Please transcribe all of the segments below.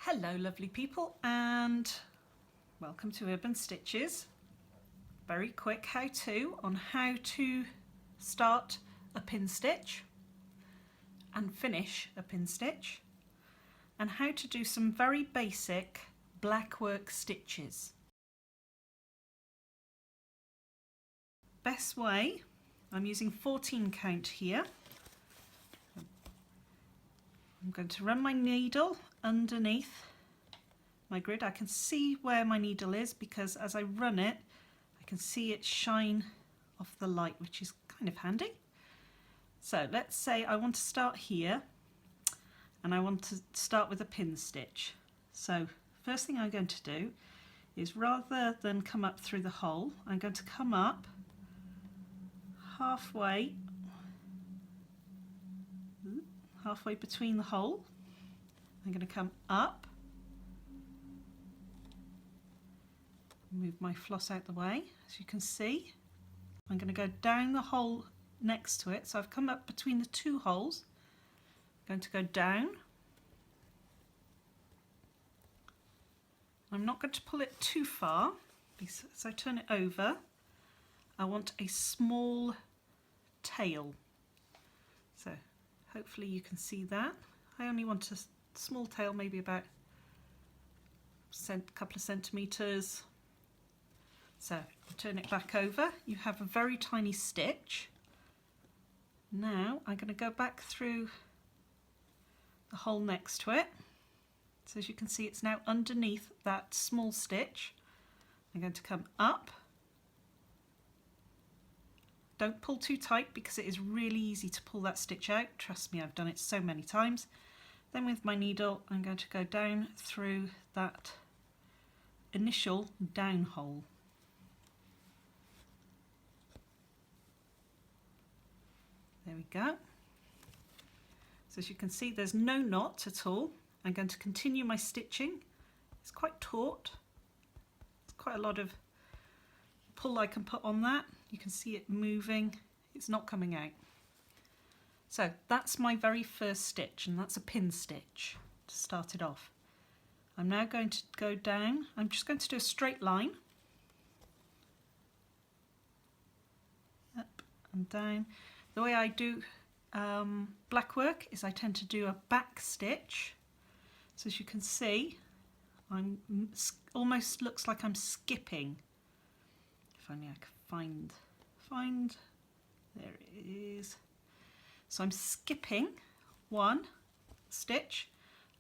Hello lovely people and welcome to Urban Stitches. Very quick how-to on how to start a pin stitch and finish a pin stitch and how to do some very basic blackwork stitches. Best way, I'm using 14 count here. I'm going to run my needle underneath my grid. I can see where my needle is because as I run it I can see it shine off the light, which is kind of handy. So let's say I want to start here and I want to start with a pin stitch. So first thing I'm going to do is, rather than come up through the hole, I'm going to come up halfway between the hole. I'm going to come up, move my floss out the way. As you can see, I'm going to go down the hole next to it. So I've come up between the two holes. I'm going to go down. I'm not going to pull it too far because as I turn it over, I want a small tail. So hopefully you can see that. I only want a small tail, maybe about a couple of centimetres. So turn it back over, you have a very tiny stitch. Now I'm going to go back through the hole next to it. So as you can see, it's now underneath that small stitch. I'm going to come up. Don't pull too tight because it is really easy to pull that stitch out. Trust me, I've done it so many times. Then with my needle, I'm going to go down through that initial down hole. There we go. So as you can see, there's no knot at all. I'm going to continue my stitching. It's quite taut. There's quite a lot of pull I can put on that. You can see it moving. It's not coming out. So that's my very first stitch, and that's a pin stitch to start it off. I'm now going to go down. I'm just going to do a straight line. Up and down. The way I do blackwork is I tend to do a back stitch. So as you can see, I'm almost looks like I'm skipping. If only I could find, there it is. So I'm skipping one stitch,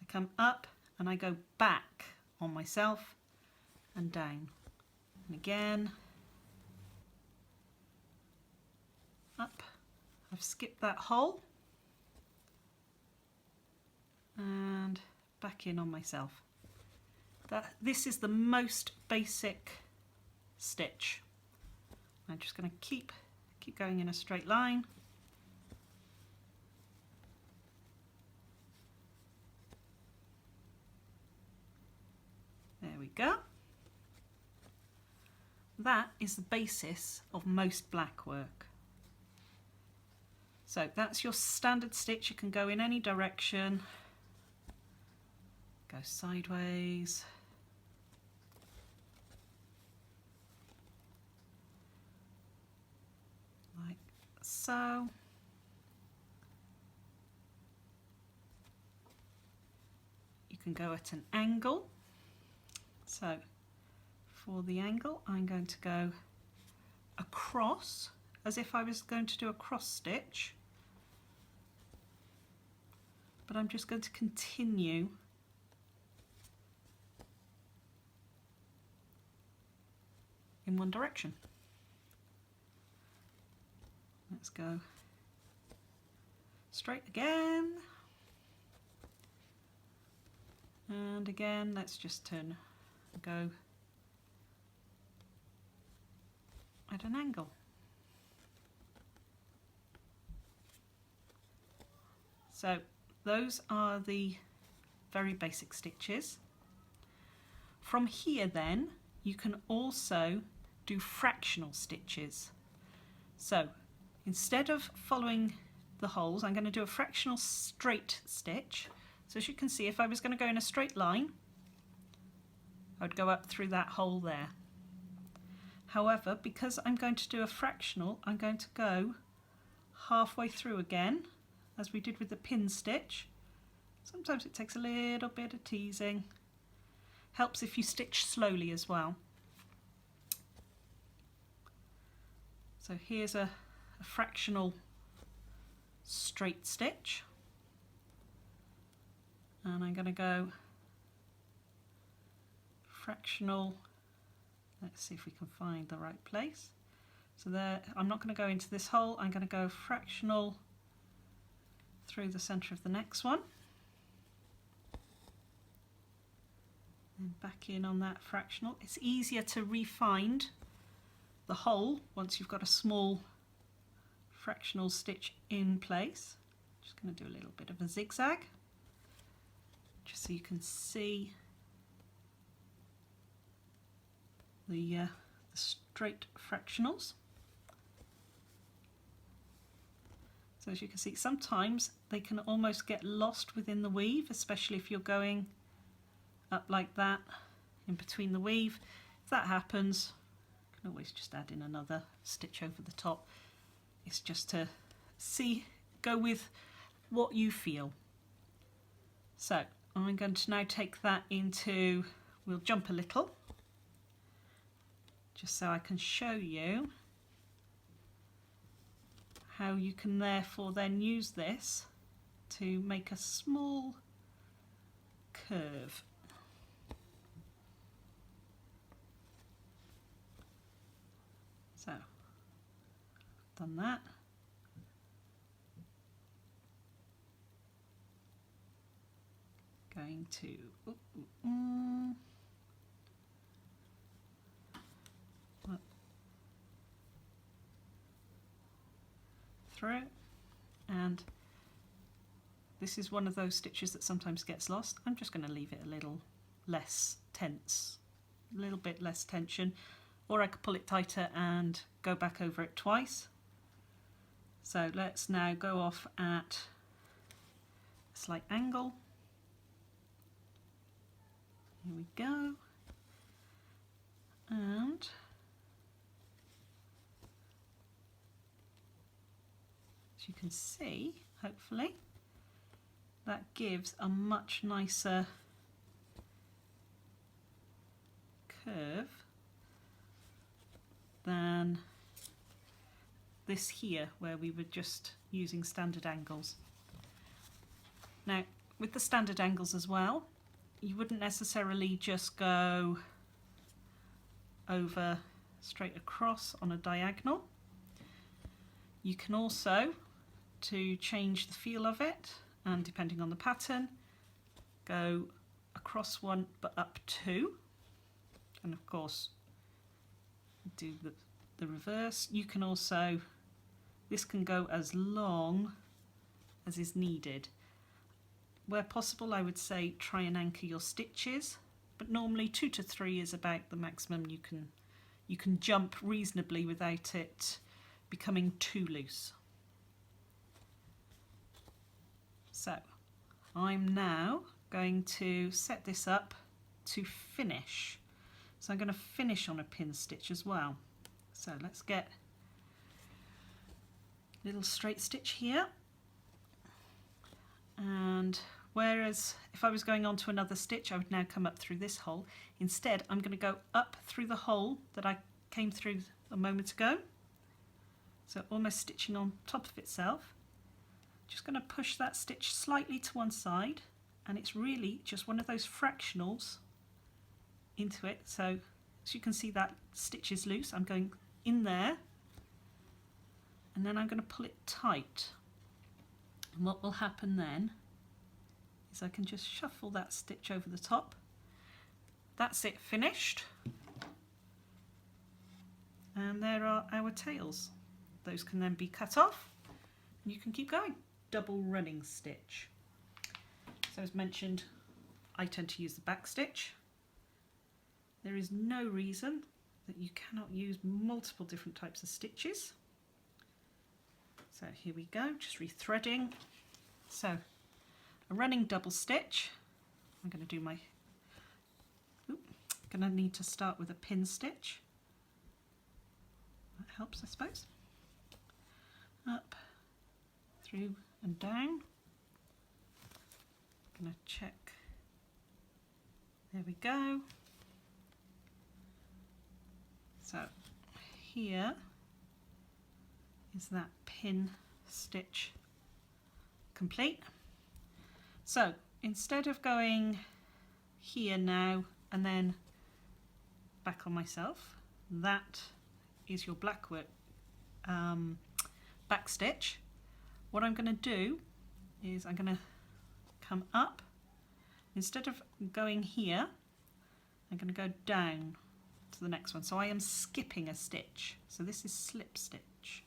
I come up and I go back on myself and down. And again, up. I've skipped that hole and back in on myself. This is the most basic stitch. I'm just going to keep going in a straight line. There we go. That is the basis of most blackwork. So that's your standard stitch. You can go in any direction, go sideways, like so. You can go at an angle. So for the angle, I'm going to go across as if I was going to do a cross stitch, but I'm just going to continue in one direction. Let's go straight again, and again let's just turn and go at an angle. So those are the very basic stitches. From here then you can also do fractional stitches. So instead of following the holes, I'm going to do a fractional straight stitch. So as you can see, if I was going to go in a straight line, I would go up through that hole there. However, because I'm going to do a fractional, I'm going to go halfway through again, as we did with the pin stitch. Sometimes it takes a little bit of teasing. Helps if you stitch slowly as well. So here's a fractional straight stitch. And I'm going to go fractional. Let's see if we can find the right place. So there, I'm not going to go into this hole, I'm going to go fractional through the centre of the next one. And back in on that fractional. It's easier to re-find the hole once you've got a small fractional stitch in place. Just going to do a little bit of a zigzag, just so you can see the straight fractionals. So as you can see, sometimes they can almost get lost within the weave, especially if you're going up like that in between the weave. If that happens, you can always just add in another stitch over the top. It's just to go with what you feel. So I'm going to now take that into, we'll jump a little, just so I can show you how you can therefore then use this to make a small curve. So, done that. Going to through, and this is one of those stitches that sometimes gets lost. I'm just going to leave it a little less tense, a little bit less tension, or I could pull it tighter and go back over it twice. So let's now go off at a slight angle. Here we go. And as you can see, hopefully, that gives a much nicer curve than this here, where we were just using standard angles. Now, with the standard angles as well, you wouldn't necessarily just go over straight across on a diagonal. You can also, to change the feel of it, and depending on the pattern, go across one but up two, and of course do the reverse. You can also, this can go as long as is needed. Where possible, I would say try and anchor your stitches, but normally 2 to 3 is about the maximum you can jump reasonably without it becoming too loose. So I'm now going to set this up to finish. So I'm going to finish on a pin stitch as well. So let's get a little straight stitch here. And whereas if I was going on to another stitch, I would now come up through this hole. Instead, I'm going to go up through the hole that I came through a moment ago. So almost stitching on top of itself. Just going to push that stitch slightly to one side, and it's really just one of those fractionals into it. So as you can see, that stitch is loose. I'm going in there, and then I'm going to pull it tight. And what will happen then is I can just shuffle that stitch over the top. That's it, finished. And there are our tails. Those can then be cut off, and you can keep going. Double running stitch. So as mentioned, I tend to use the back stitch. There is no reason that you cannot use multiple different types of stitches. So here we go, just rethreading. So a running double stitch. I'm going to do my, going to need to start with a pin stitch. That helps, I suppose. Up, through and down. I'm going to check. There we go. So here is that pin stitch complete. So instead of going here now and then back on myself, that is your Blackwork backstitch. What I'm going to do is I'm going to come up. Instead of going here, I'm going to go down to the next one. So I am skipping a stitch. So this is slip stitch.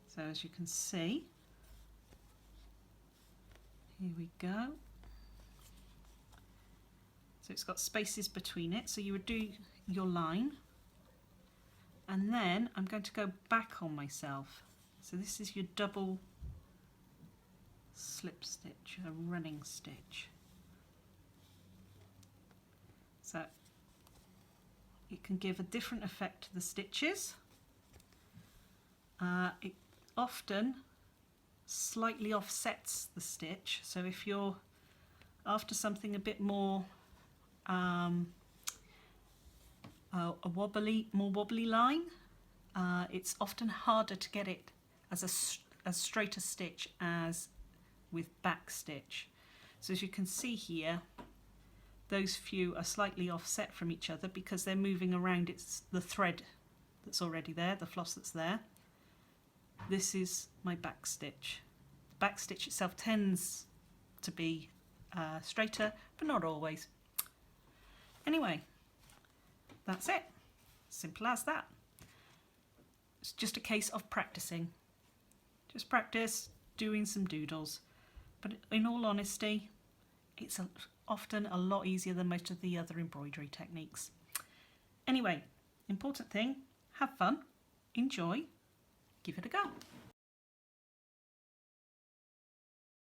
So as you can see, here we go. So it's got spaces between it. So you would do your line. And then I'm going to go back on myself. So this is your double slip stitch, a running stitch. So it can give a different effect to the stitches. It often slightly offsets the stitch, so if you're after something a bit more a more wobbly line, it's often harder to get it as straight a stitch as with backstitch. So as you can see here, those few are slightly offset from each other because they're moving around the thread that's already there, the floss that's there. This is my backstitch. Backstitch itself tends to be straighter, but not always. Anyway, that's it. Simple as that. It's just a case of practicing. Just practice doing some doodles. But in all honesty, it's often a lot easier than most of the other embroidery techniques. Anyway, important thing, have fun, enjoy, give it a go.